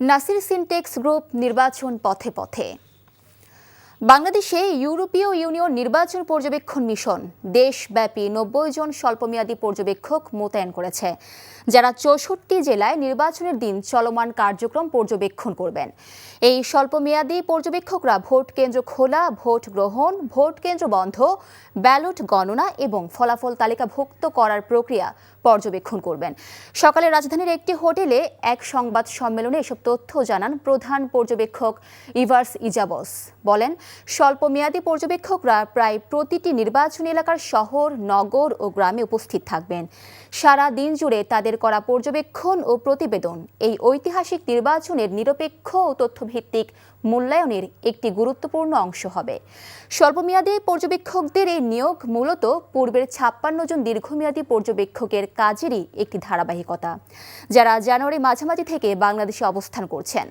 Nasir syntax group নির্বাচন পথে পথে। বাংলাদেশে ইউরোপীয় ইউনিয়ন নির্বাচন পর্যবেক্ষণ মিশন দেশব্যাপী ৯০ জন স্বল্পমেয়াদী পর্যবেক্ষক মোতায়েন করেছে, যারা ৬৪ জেলায় নির্বাচনের দিন চলমান কার্যক্রম পর্যবেক্ষণ করবেন। এই স্বল্পমেয়াদী পর্যবেক্ষকরা ভোট কেন্দ্র খোলা, ভোট গ্রহণ, ভোট কেন্দ্র বন্ধ, ব্যালট গণনা এবং ফলাফল তালিকাভুক্ত করার প্রক্রিয়া পর্যবেক্ষণ করবেন। সকালে রাজধানীর একটি হোটেলে এক সংবাদ সম্মেলনে এসব তথ্য জানান প্রধান পর্যবেক্ষক ইভার্স ইজাবস। বলেন, স্বল্পমেয়াদী পর্যবেক্ষকরা প্রায় প্রতিটি নির্বাচনী এলাকার শহর, নগর ও গ্রামে উপস্থিত থাকবেন। সারা দিন জুড়ে তাদের করা পর্যবেক্ষণ ও প্রতিবেদন এই ঐতিহাসিক নির্বাচনের নিরপেক্ষ ও তথ্যভিত্তিক মূল্যায়নের একটি গুরুত্বপূর্ণ অংশ হবে। স্বল্পমেয়াদী পর্যবেক্ষকদের এই নিয়োগ মূলত পূর্বের ৫৬ জন দীর্ঘমেয়াদী পর্যবেক্ষকের কাজেরই একটি ধারাবাহিকতা, যারা জানুয়ারি মাঝামাঝি থেকে বাংলাদেশে অবস্থান করছেন।